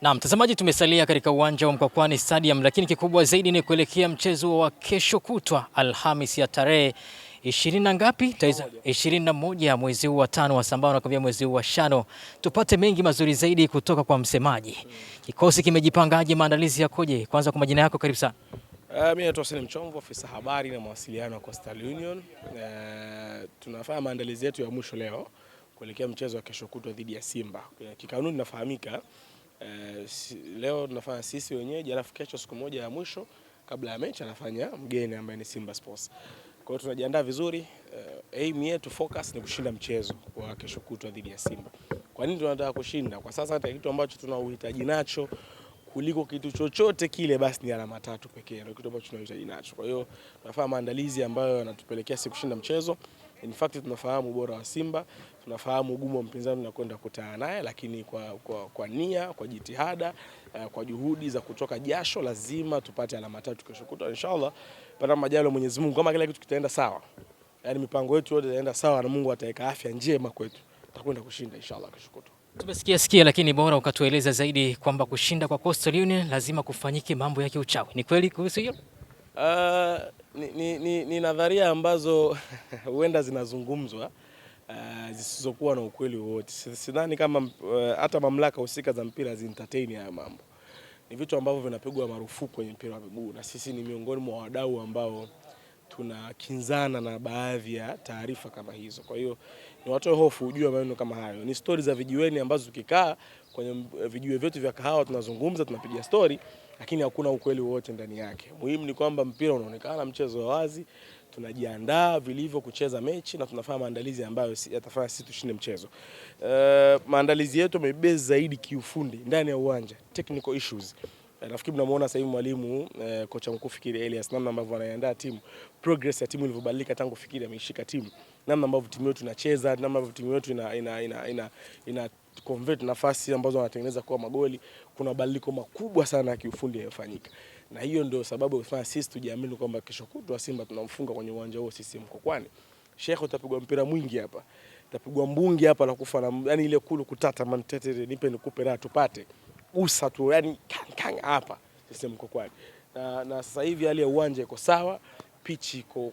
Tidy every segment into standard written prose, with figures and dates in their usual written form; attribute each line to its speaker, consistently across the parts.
Speaker 1: Na mtazamaji, tumesalia katika uwanja wa Mkwakwani Stadium, lakini kikubwa zaidi ni kuelekea mchezo wa kesho kutwa Alhamisi ya tarehe 20 na ngapi? 21 mwezi huu wa 5 wa sambao na kwambia mwezi huu wa shano. Tupate mengi mazuri zaidi kutoka kwa msemaji. Kikosi kimejipangaje, maandalizi yakoje? Kwanza kwa majina yako, karibu sana.
Speaker 2: Mimi naitwa Salim Chomvo, afisa habari na mawasiliano wa Coastal Union. Tunafanya maandalizi yetu ya mwisho leo kuelekea mchezo wa kesho kutwa dhidi ya Simba. Kikanuni nafahamika, leo tunafanya sisi wenyeji, alafu kesho siku moja ya mwisho kabla ya mechi anafanya mgeni ambaye ni Simba Sports. Kwa hiyo tunajiandaa vizuri. Aim yetu, focus ni kushinda mchezo wa kesho kutwa dhidi ya Simba. Kwa nini tunataka kushinda? Kwa sasa hata kitu ambacho tuna uhitaji nacho kuliko kitu chochote kile basi ni alama 3 pekee, ndio kitu ambacho tunahitaji nacho. Kwa hiyo tunafanya maandalizi ambayo yanatupelekea sisi kushinda mchezo. In fact tunafahamu ubora wa Simba, tunafahamu ugumu wa mpinzani tunakwenda kukutana naye, lakini kwa nia, kwa jitihada, kwa juhudi za kutoka jasho lazima tupate alama 3 kesho kutwa inshallah. Pata majaliwa Mwenyezi Mungu, kama kila kitu kitaenda sawa, yaani mipango yetu yote itaenda sawa na Mungu ataweka afya njema kwetu, tutakwenda kushinda inshallah kesho kutwa.
Speaker 1: Tumesikia lakini bora ukatueleza zaidi kwamba kushinda kwa Coastal Union lazima kufanyike mambo ya kiuchawi. Ni kweli kuhusu hiyo?
Speaker 2: Ni nadharia ambazo huenda zinazungumzwa zisizokuwa na ukweli wowote. Sidhani kama hata mamlaka husika za mpira zi-entertain haya mambo. Ni vitu ambavyo vinapigwa marufuku kwenye mpira wa miguu, na sisi ni miongoni mwa wadau ambao tunakinzana na baadhi ya taarifa kama hizo. Kwa hiyo ni watoe hofu, ujue maneno kama hayo ni stories za vijiweni ambazo tukikaa kwenye vijiwe vyetu vya kahawa tunazungumza, tunapiga story, lakini hakuna ukweli wowote ndani yake. Muhimu ni kwamba mpira unaonekana mchezo wa wazi, tunajiandaa vilivyo kucheza mechi na tunafanya maandalizi ambayo yatafanya sisi tushinde mchezo. Maandalizi yetu yamebase zaidi kiufundi ndani ya uwanja, technical issues. Nafikiri mnamuona sasa hivi mwalimu kocha mkuu Fikiri Elias, namna ambavyo anaandaa timu, progress ya timu ilivyobadilika tangu Fikiri ameishika timu, namna ambavyo timu yetu inacheza, namna ambavyo timu yetu ina convert nafasi ambazo wanatengeneza kuwa magoli. Kuna mabadiliko makubwa sana ya kiufundi yanayofanyika, na hiyo ndio sababu inafanya sisi tujiamini kwamba kesho kutwa Simba tunamfunga kwenye uwanja huo sisi Mkwakwani. Sheikh, utapigwa mpira mwingi hapa, utapigwa mbungi hapa la kufa na yani ile kulu kutata mantete nipe nikupe raha tupate usa tu, yani kang hapa sisi Mkwakwani. Na sasa hivi hali ya uwanja iko sawa, pitch iko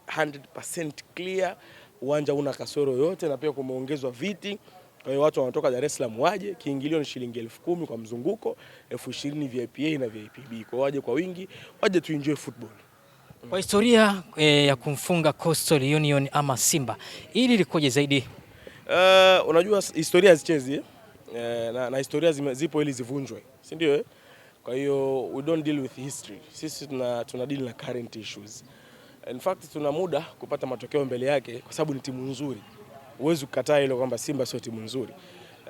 Speaker 2: 100% clear, uwanja una kasoro yote, na pia kumeongezwa viti. Kwa hiyo watu wanatoka Dar es Salaam waje, kiingilio ni shilingi 10,000 kwa mzunguko, 20,000 VIP A na VIP B. Kwa waje kwa wingi, waje tu enjoy football.
Speaker 1: Kwa historia ya kumfunga Coastal Union ama Simba, ili likoje zaidi?
Speaker 2: Unajua historia hazichezi na historia zipo ili zivunjwe, si ndio? Kwa hiyo we don't deal with history. Sisi tuna deal na current issues. In fact tuna muda kupata matokeo mbele yake kwa sababu ni timu nzuri. Huwezi kukataa hilo kwamba Simba sio timu nzuri.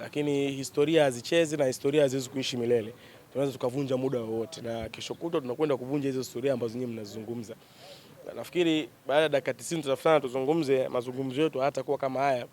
Speaker 2: Lakini historia hazichezi na historia haziwezi kuishi milele. Tunaweza tukavunja muda wowote, na kesho kutwa tunakwenda kuvunja hizo historia ambazo nyinyi mnazungumza. Nafikiri baada ya dakika 90 tutafanya tuzungumze, mazungumzo yetu hata kuwa kama haya.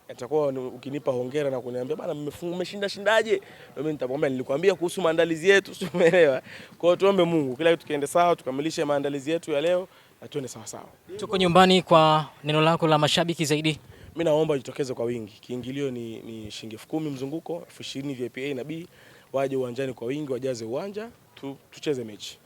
Speaker 2: Atakuwa ukinipa hongera na kuniambia bana mmeshinda shindaje, mimi nitakwambia nilikwambia kuhusu maandalizi yetu, umeelewa? Kwa hiyo tuombe Mungu kila kitu kiende sawa, tukamilishe maandalizi yetu ya leo na tuende sawa sawa.
Speaker 1: Tuko nyumbani, kwa neno lako la mashabiki zaidi.
Speaker 2: Mimi naomba jitokeze kwa wingi. Kiingilio ni shilingi 10,000 mzunguko, 20,000 VIP A na B. Waje uwanjani kwa wingi, wajaze uwanja, tucheze mechi.